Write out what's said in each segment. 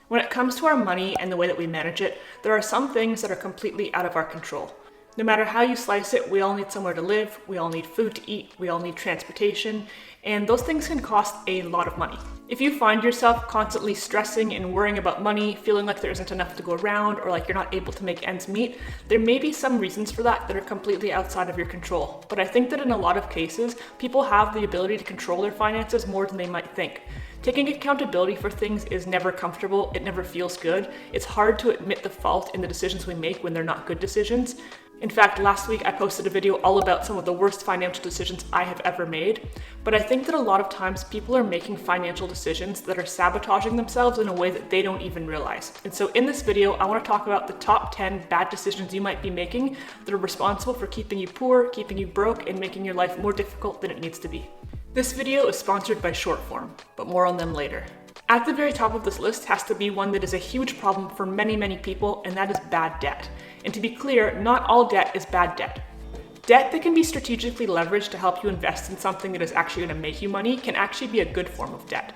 When it comes to our money and the way that we manage it, there are some things that are completely out of our control. No matter how you slice it, we all need somewhere to live, we all need food to eat, we all need transportation, and those things can cost a lot of money. If you find yourself constantly stressing and worrying about money, feeling like there isn't enough to go around, or like you're not able to make ends meet, there may be some reasons for that are completely outside of your control. But I think that in a lot of cases, people have the ability to control their finances more than they might think. Taking accountability for things is never comfortable, it never feels good. It's hard to admit the fault in the decisions we make when they're not good decisions. In fact, last week I posted a video all about some of the worst financial decisions I have ever made, but I think that a lot of times people are making financial decisions that are sabotaging themselves in a way that they don't even realize. And so in this video, I want to talk about the top 10 bad decisions you might be making that are responsible for keeping you poor, keeping you broke, and making your life more difficult than it needs to be. This video is sponsored by Shortform, but more on them later. At the very top of this list has to be one that is a huge problem for many people, and that is bad debt. And to be clear, not all debt is bad debt. Debt that can be strategically leveraged to help you invest in something that is actually going to make you money can actually be a good form of debt.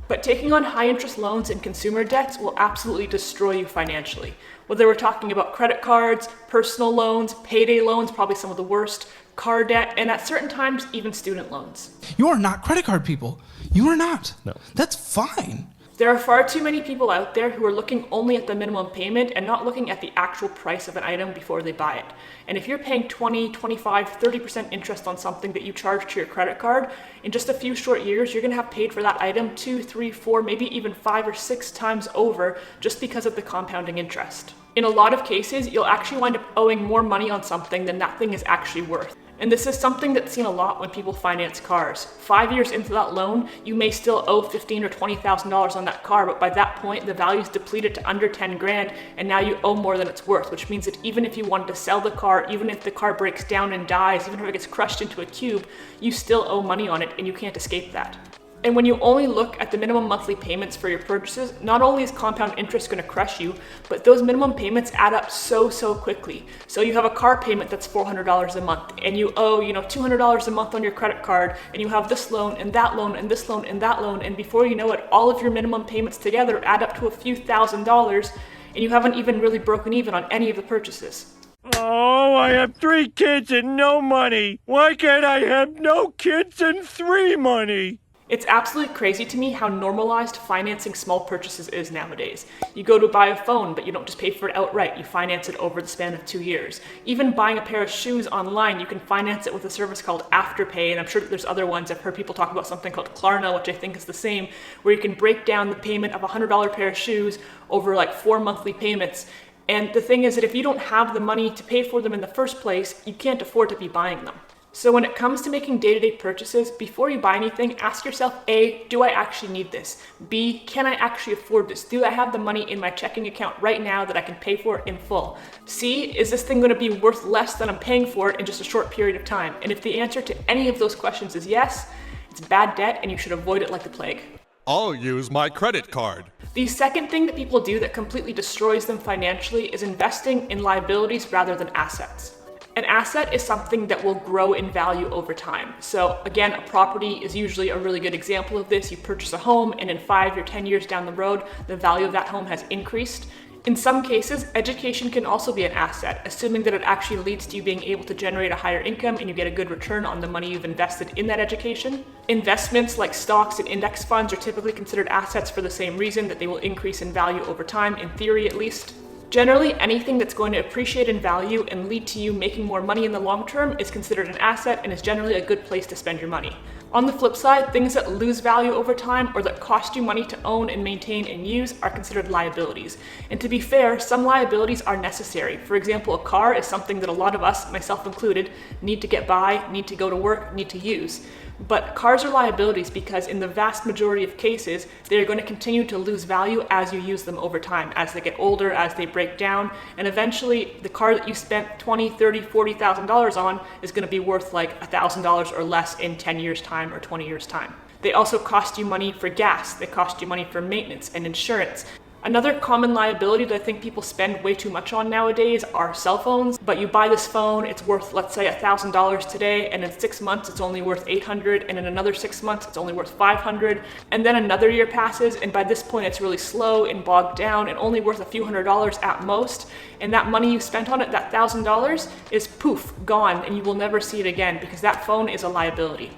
But taking on high interest loans and consumer debts will absolutely destroy you financially. Whether we're talking about credit cards, personal loans, payday loans, probably some of the worst, car debt, and at certain times, even student loans. You are not credit card people. You are not. No. That's fine. There are far too many people out there who are looking only at the minimum payment and not looking at the actual price of an item before they buy it. And if you're paying 20, 25, 30% interest on something that you charge to your credit card, in just a few short years, you're gonna have paid for that item 2, 3, 4, maybe even 5 or 6 times over just because of the compounding interest. In a lot of cases, you'll actually wind up owing more money on something than that thing is actually worth. And this is something that's seen a lot when people finance cars. 5 years into that loan, you may still owe $15,000 or $20,000 on that car, but by that point, the value's depleted to under 10 grand, and now you owe more than it's worth, which means that even if you wanted to sell the car, even if the car breaks down and dies, even if it gets crushed into a cube, you still owe money on it, and you can't escape that. And when you only look at the minimum monthly payments for your purchases, not only is compound interest going to crush you, but those minimum payments add up so quickly. So you have a car payment that's $400 a month, and you owe, $200 a month on your credit card, and you have this loan and that loan and this loan and that loan, and before you know it, all of your minimum payments together add up to a few $1,000s, and you haven't even really broken even on any of the purchases. Oh, I have 3 kids and no money. Why can't I have no kids and 3 money? It's absolutely crazy to me how normalized financing small purchases is nowadays. You go to buy a phone, but you don't just pay for it outright, you finance it over the span of 2 years. Even buying a pair of shoes online, you can finance it with a service called Afterpay, and I'm sure that there's other ones. I've heard people talk about something called Klarna, which I think is the same, where you can break down the payment of a $100 pair of shoes over like 4 monthly payments. And the thing is that if you don't have the money to pay for them in the first place, you can't afford to be buying them. So when it comes to making day-to-day purchases, before you buy anything, ask yourself, A, do I actually need this? B, can I actually afford this? Do I have the money in my checking account right now that I can pay for it in full? C, is this thing going to be worth less than I'm paying for it in just a short period of time? And if the answer to any of those questions is yes, it's bad debt and you should avoid it like the plague. I'll use my credit card. The second thing that people do that completely destroys them financially is investing in liabilities rather than assets. An asset is something that will grow in value over time. So again, a property is usually a really good example of this. You purchase a home and in 5 or 10 years down the road, the value of that home has increased. In some cases, education can also be an asset, assuming that it actually leads to you being able to generate a higher income and you get a good return on the money you've invested in that education. Investments like stocks and index funds are typically considered assets for the same reason, that they will increase in value over time, in theory at least. Generally, anything that's going to appreciate in value and lead to you making more money in the long term is considered an asset and is generally a good place to spend your money. On the flip side, things that lose value over time or that cost you money to own and maintain and use are considered liabilities. And to be fair, some liabilities are necessary. For example, a car is something that a lot of us, myself included, need to get by, need to go to work, need to use. But cars are liabilities because in the vast majority of cases, they're going to continue to lose value as you use them over time, as they get older, as they break down, and eventually the car that you spent $20,000, $30,000, $40,000 on is going to be worth like $1,000 or less in 10 years time or 20 years time. They also cost you money for gas, they cost you money for maintenance and insurance. Another common liability that I think people spend way too much on nowadays are cell phones. But you buy this phone, it's worth, let's say, $1,000 today, and in 6 months it's only worth $800, and in another 6 months it's only worth $500, and then another year passes, and by this point it's really slow and bogged down and only worth a few $100s at most, and that money you spent on it, that $1,000, is poof, gone, and you will never see it again because that phone is a liability.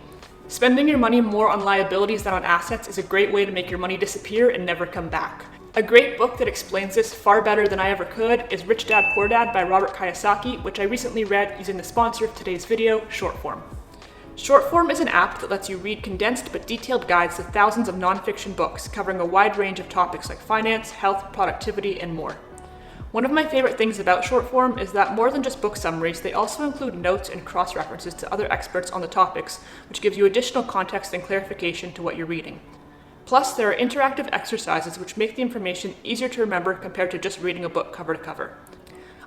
Spending your money more on liabilities than on assets is a great way to make your money disappear and never come back. A great book that explains this far better than I ever could is Rich Dad Poor Dad by Robert Kiyosaki, which I recently read using the sponsor of today's video, Shortform. Shortform is an app that lets you read condensed but detailed guides to thousands of nonfiction books covering a wide range of topics like finance, health, productivity, and more. One of my favorite things about Shortform is that more than just book summaries, they also include notes and cross-references to other experts on the topics, which gives you additional context and clarification to what you're reading. Plus, there are interactive exercises which make the information easier to remember compared to just reading a book cover to cover.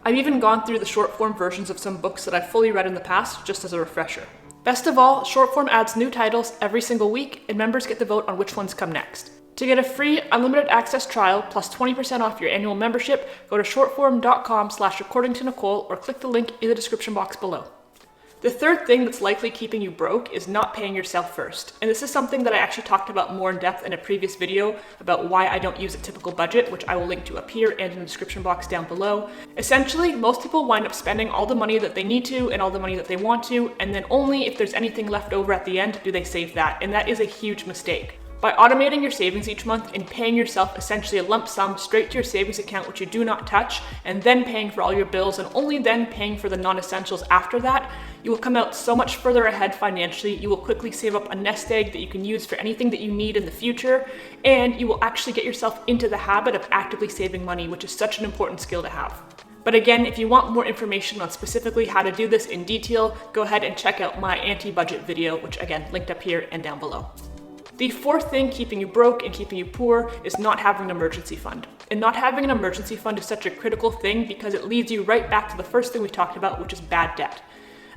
I've even gone through the short-form versions of some books that I've fully read in the past, just as a refresher. Best of all, Shortform adds new titles every single week, and members get to vote on which ones come next. To get a free, unlimited access trial plus 20% off your annual membership, go to shortform.com/accordingtonicole or click the link in the description box below. The third thing that's likely keeping you broke is not paying yourself first. And this is something that I actually talked about more in depth in a previous video about why I don't use a typical budget, which I will link to up here and in the description box down below. Essentially, most people wind up spending all the money that they need to and all the money that they want to, and then only if there's anything left over at the end do they save that, and that is a huge mistake. By automating your savings each month and paying yourself essentially a lump sum straight to your savings account which you do not touch, and then paying for all your bills and only then paying for the non-essentials after that, you will come out so much further ahead financially. You will quickly save up a nest egg that you can use for anything that you need in the future, and you will actually get yourself into the habit of actively saving money, which is such an important skill to have. But again, if you want more information on specifically how to do this in detail, go ahead and check out my anti-budget video, which again, linked up here and down below. The fourth thing keeping you broke and keeping you poor is not having an emergency fund. And not having an emergency fund is such a critical thing because it leads you right back to the first thing we talked about, which is bad debt.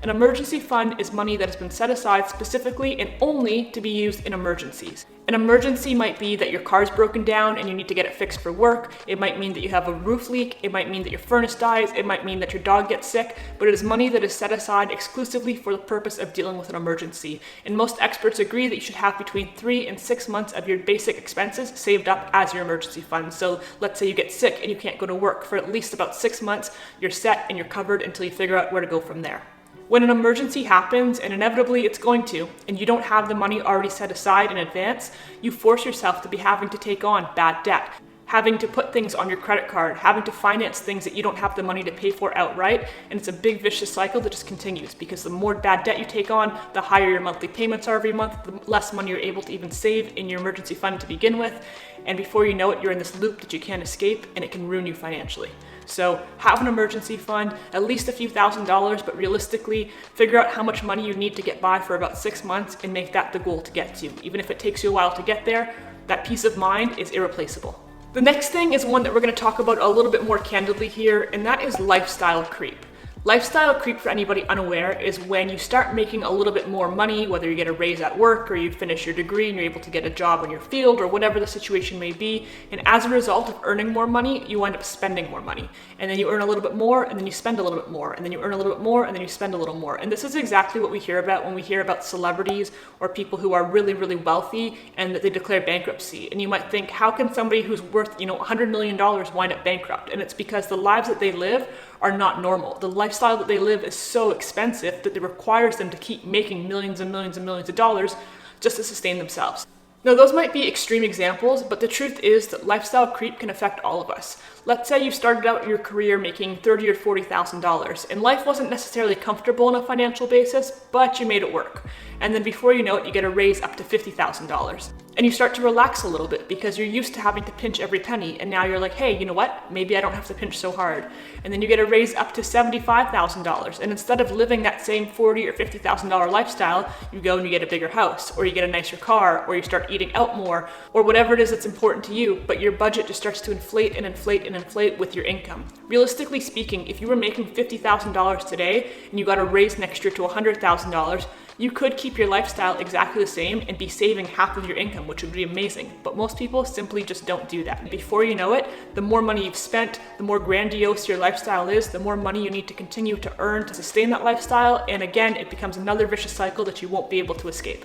An emergency fund is money that has been set aside specifically and only to be used in emergencies. An emergency might be that your car's broken down and you need to get it fixed for work. It might mean that you have a roof leak. It might mean that your furnace dies. It might mean that your dog gets sick, but it is money that is set aside exclusively for the purpose of dealing with an emergency. And most experts agree that you should have between 3 and 6 months of your basic expenses saved up as your emergency fund. So let's say you get sick and you can't go to work for at least about 6 months, you're set and you're covered until you figure out where to go from there. When an emergency happens, and inevitably it's going to, and you don't have the money already set aside in advance, you force yourself to be having to take on bad debt, having to put things on your credit card, having to finance things that you don't have the money to pay for outright, and it's a big vicious cycle that just continues because the more bad debt you take on, the higher your monthly payments are every month, the less money you're able to even save in your emergency fund to begin with, and before you know it, you're in this loop that you can't escape, and it can ruin you financially. So have an emergency fund, at least a few $1,000s, but realistically, figure out how much money you need to get by for about 6 months and make that the goal to get to. Even if it takes you a while to get there, that peace of mind is irreplaceable. The next thing is one that we're going to talk about a little bit more candidly here, and that is lifestyle creep. Lifestyle creep, for anybody unaware, is when you start making a little bit more money, whether you get a raise at work or you finish your degree and you're able to get a job in your field or whatever the situation may be. And as a result of earning more money, you wind up spending more money. And then you earn a little bit more and then you spend a little bit more. And then you earn a little bit more and then you spend a little more. And this is exactly what we hear about when we hear about celebrities or people who are really, really wealthy and that they declare bankruptcy. And you might think, how can somebody who's worth, $100 million wind up bankrupt? And it's because the lives that they live are not normal. The lifestyle that they live is so expensive that it requires them to keep making millions and millions and millions of dollars just to sustain themselves. Now, those might be extreme examples, but the truth is that lifestyle creep can affect all of us. Let's say you started out your career making $30,000 or $40,000, and life wasn't necessarily comfortable on a financial basis, but you made it work. And then before you know it, you get a raise up to $50,000. And you start to relax a little bit because you're used to having to pinch every penny, and now you're like, hey, you know what? Maybe I don't have to pinch so hard. And then you get a raise up to $75,000, and instead of living that same $40,000 or $50,000 lifestyle, you go and you get a bigger house, or you get a nicer car, or you start eating out more, or whatever it is that's important to you, but your budget just starts to inflate and inflate and inflate with your income. Realistically speaking, if you were making $50,000 today and you got a raise next year to $100,000, You could keep your lifestyle exactly the same and be saving half of your income, which would be amazing, but most people simply just don't do that. Before you know it, the more money you've spent, the more grandiose your lifestyle is, the more money you need to continue to earn to sustain that lifestyle, and again, it becomes another vicious cycle that you won't be able to escape.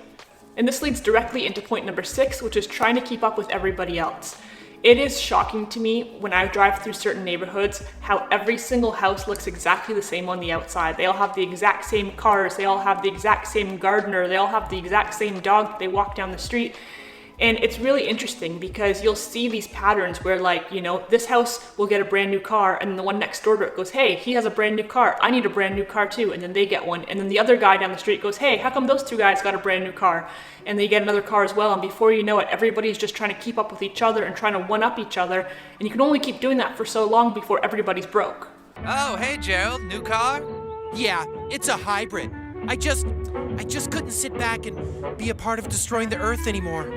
And this leads directly into point number 6, which is trying to keep up with everybody else. It is shocking to me when I drive through certain neighborhoods how every single house looks exactly the same on the outside. They all have the exact same cars, they all have the exact same gardener, they all have the exact same dog that they walk down the street. And it's really interesting because you'll see these patterns where, like, you know, this house will get a brand new car and the one next door to it goes, hey, he has a brand new car, I need a brand new car too, and then they get one. And then the other guy down the street goes, hey, how come those two guys got a brand new car? And they get another car as well, and before you know it, everybody's just trying to keep up with each other and trying to one-up each other, and you can only keep doing that for so long before everybody's broke. Oh, hey Gerald, new car? Yeah, it's a hybrid. I just couldn't sit back and be a part of destroying the earth anymore.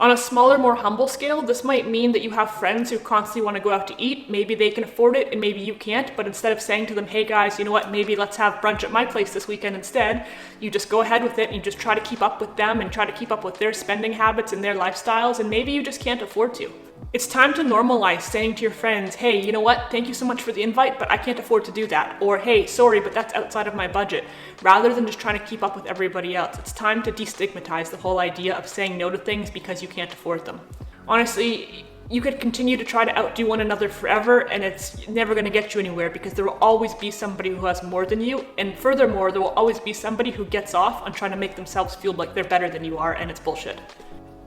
On a smaller, more humble scale, this might mean that you have friends who constantly want to go out to eat. Maybe they can afford it and maybe you can't, but instead of saying to them, hey guys, you know what, maybe let's have brunch at my place this weekend instead, you just go ahead with it and you just try to keep up with them and try to keep up with their spending habits and their lifestyles, and maybe you just can't afford to. It's time to normalize saying to your friends, hey, you know what, thank you so much for the invite, but I can't afford to do that. Or, hey, sorry, but that's outside of my budget. Rather than just trying to keep up with everybody else, it's time to destigmatize the whole idea of saying no to things because you can't afford them. Honestly, you could continue to try to outdo one another forever, and it's never going to get you anywhere because there will always be somebody who has more than you, and furthermore, there will always be somebody who gets off on trying to make themselves feel like they're better than you are, and it's bullshit.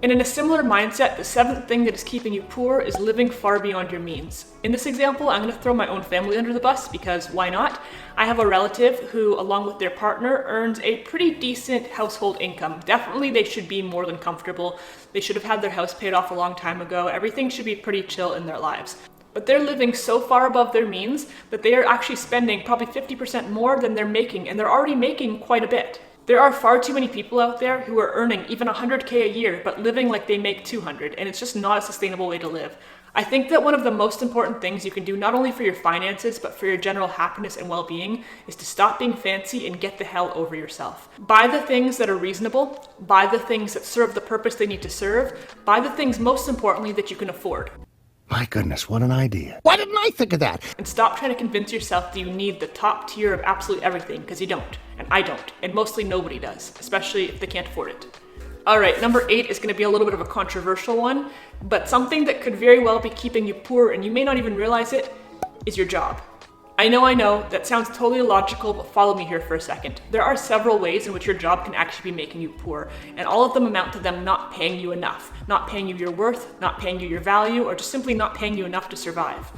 And in a similar mindset, the 7th thing that is keeping you poor is living far beyond your means. In this example, I'm going to throw my own family under the bus because why not? I have a relative who, along with their partner, earns a pretty decent household income. Definitely they should be more than comfortable. They should have had their house paid off a long time ago. Everything should be pretty chill in their lives. But they're living so far above their means that they are actually spending probably 50% more than they're making, and they're already making quite a bit. There are far too many people out there who are earning even 100K a year, but living like they make 200, and it's just not a sustainable way to live. I think that one of the most important things you can do, not only for your finances, but for your general happiness and well-being, is to stop being fancy and get the hell over yourself. Buy the things that are reasonable, buy the things that serve the purpose they need to serve, buy the things most importantly that you can afford. My goodness, what an idea. Why didn't I think of that? And stop trying to convince yourself that you need the top tier of absolutely everything, because you don't. And I don't. And mostly nobody does, especially if they can't afford it. Alright, number 8 is going to be a little bit of a controversial one, but something that could very well be keeping you poor, and you may not even realize it, is your job. I know, that sounds totally illogical, but follow me here for a second. There are several ways in which your job can actually be making you poor, and all of them amount to them not paying you enough, not paying you your worth, not paying you your value, or just simply not paying you enough to survive.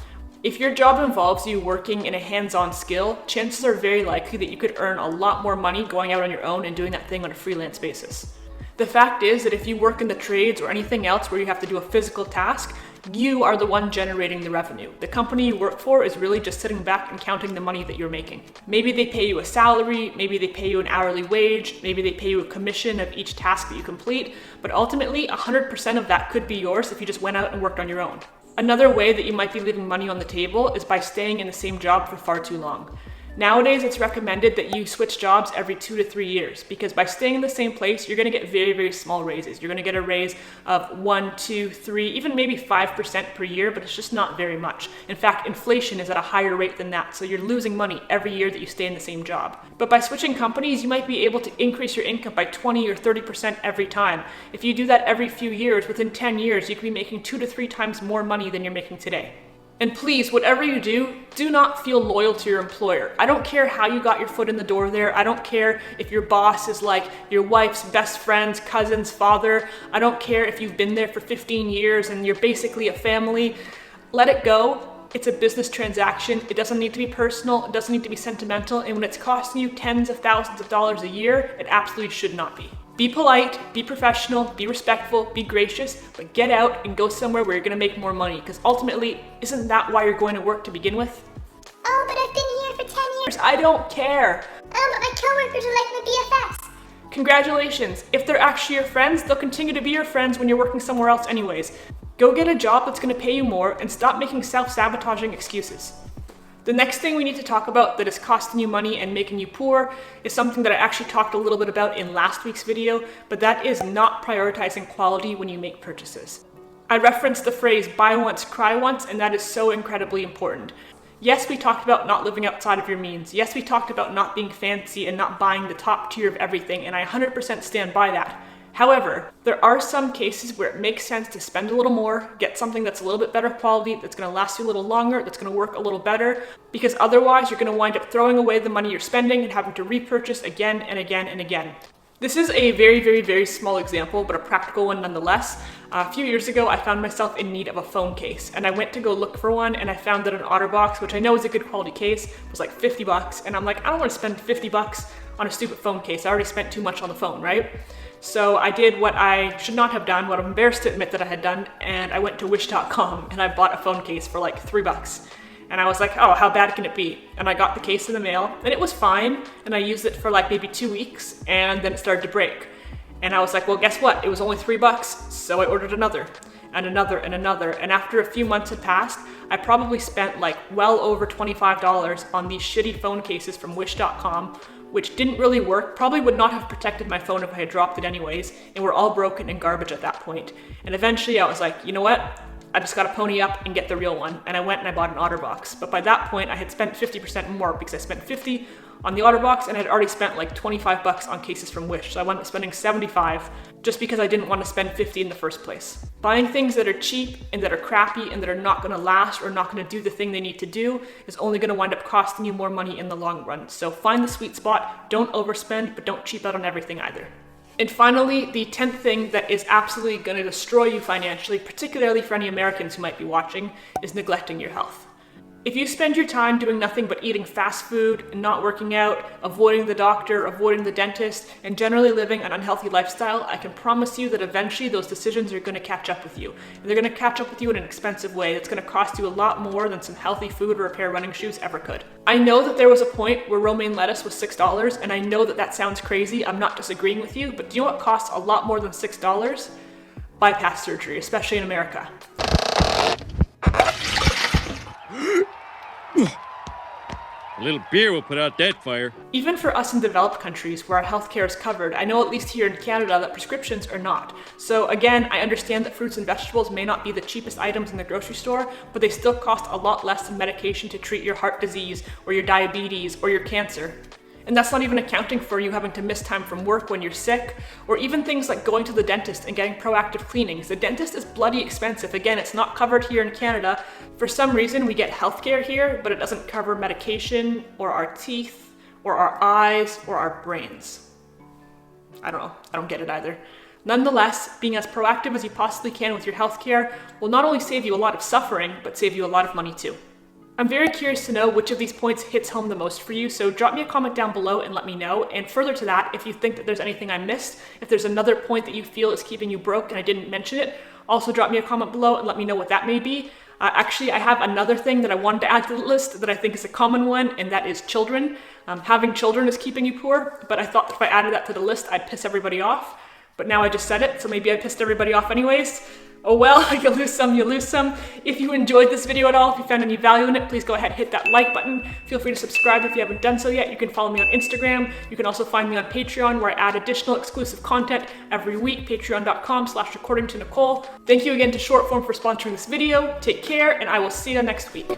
If your job involves you working in a hands-on skill, chances are very likely that you could earn a lot more money going out on your own and doing that thing on a freelance basis. The fact is that if you work in the trades or anything else where you have to do a physical task, you are the one generating the revenue. The company you work for is really just sitting back and counting the money that you're making. Maybe they pay you a salary, maybe they pay you an hourly wage, maybe they pay you a commission of each task that you complete, but ultimately 100% of that could be yours if you just went out and worked on your own. Another way that you might be leaving money on the table is by staying in the same job for far too long. Nowadays, it's recommended that you switch jobs every 2 to 3 years because by staying in the same place, you're going to get very, very small raises. You're going to get a raise of 1, 2, 3, even maybe 5% per year, but it's just not very much. In fact, inflation is at a higher rate than that, so you're losing money every year that you stay in the same job. But by switching companies, you might be able to increase your income by 20 or 30% every time. If you do that every few years, within 10 years, you could be making 2 to 3 times more money than you're making today. And please, whatever you do not feel loyal to your employer. I don't care how you got your foot in the door there. I don't care if your boss is like your wife's best friend's cousin's father. I don't care if you've been there for 15 years and you're basically a family. Let it go. It's a business transaction. It doesn't need to be personal. It doesn't need to be sentimental. And when it's costing you tens of thousands of dollars a year, it absolutely should not be. Be polite, be professional, be respectful, be gracious, but get out and go somewhere where you're gonna make more money, because ultimately, isn't that why you're going to work to begin with? Oh, but I've been here for 10 years. I don't care. Oh, but my coworkers are like my BFFs. Congratulations. If they're actually your friends, they'll continue to be your friends when you're working somewhere else anyways. Go get a job that's gonna pay you more and stop making self-sabotaging excuses. The next thing we need to talk about that is costing you money and making you poor is something that I actually talked a little bit about in last week's video, but that is not prioritizing quality when you make purchases. I referenced the phrase buy once, cry once, and that is so incredibly important. Yes, we talked about not living outside of your means. Yes, we talked about not being fancy and not buying the top tier of everything, and I 100% stand by that. However, there are some cases where it makes sense to spend a little more, get something that's a little bit better quality, that's going to last you a little longer, that's going to work a little better, because otherwise you're going to wind up throwing away the money you're spending and having to repurchase again and again and again. This is a very small example, but a practical one nonetheless. A few years ago, I found myself in need of a phone case, and I went to go look for one, and I found that an OtterBox, which I know is a good quality case, was like $50, and I'm like, I don't want to spend $50 on a stupid phone case. I already spent too much on the phone, right? So I did what I should not have done, what I'm embarrassed to admit that I had done, and I went to wish.com and I bought a phone case for like $3. And I was like, oh, how bad can it be? And I got the case in the mail, and it was fine, and I used it for like maybe 2 weeks, and then it started to break. And I was like, well, guess what? It was only $3, so I ordered another, and another, and another, and after a few months had passed, I probably spent like well over $25 on these shitty phone cases from wish.com, which didn't really work, probably would not have protected my phone if I had dropped it anyways, and were all broken and garbage at that point. And eventually I was like, you know what? I just gotta pony up and get the real one. And I went and I bought an OtterBox. But by that point, I had spent 50% more because I spent 50 on the OtterBox and I had already spent like $25 on cases from Wish. So I wound up spending 75 just because I didn't want to spend 50 in the first place. Buying things that are cheap and that are crappy and that are not gonna last or not gonna do the thing they need to do is only gonna wind up costing you more money in the long run. So find the sweet spot, don't overspend, but don't cheap out on everything either. And finally, the 10th thing that is absolutely going to destroy you financially, particularly for any Americans who might be watching, is neglecting your health. If you spend your time doing nothing but eating fast food and not working out, avoiding the doctor, avoiding the dentist, and generally living an unhealthy lifestyle, I can promise you that eventually those decisions are going to catch up with you. And they're going to catch up with you in an expensive way that's going to cost you a lot more than some healthy food or a pair of running shoes ever could. I know that there was a point where romaine lettuce was $6, and I know that that sounds crazy. I'm not disagreeing with you, but do you know what costs a lot more than $6? Bypass surgery, especially in America. A little beer will put out that fire. Even for us in developed countries where our healthcare is covered, I know at least here in Canada that prescriptions are not. So again, I understand that fruits and vegetables may not be the cheapest items in the grocery store, but they still cost a lot less than medication to treat your heart disease or your diabetes or your cancer. And that's not even accounting for you having to miss time from work when you're sick, or even things like going to the dentist and getting proactive cleanings. The dentist is bloody expensive. Again, it's not covered here in Canada. For some reason, we get healthcare here, but it doesn't cover medication, or our teeth, or our eyes, or our brains. I don't know. I don't get it either. Nonetheless, being as proactive as you possibly can with your healthcare will not only save you a lot of suffering, but save you a lot of money too. I'm very curious to know which of these points hits home the most for you, so drop me a comment down below and let me know. And further to that, if you think that there's anything I missed, if there's another point that you feel is keeping you broke and I didn't mention it, also drop me a comment below and let me know what that may be. Actually, I have another thing that I wanted to add to the list that I think is a common one, and that is children. Having children is keeping you poor, but I thought if I added that to the list, I'd piss everybody off. But now I just said it, so maybe I pissed everybody off anyways. Oh well, you lose some, you lose some. If you enjoyed this video at all, if you found any value in it, please go ahead, hit that like button. Feel free to subscribe if you haven't done so yet. You can follow me on Instagram. You can also find me on Patreon, where I add additional exclusive content every week, patreon.com/recordingtonicole. Thank you again to Shortform for sponsoring this video. Take care, and I will see you next week.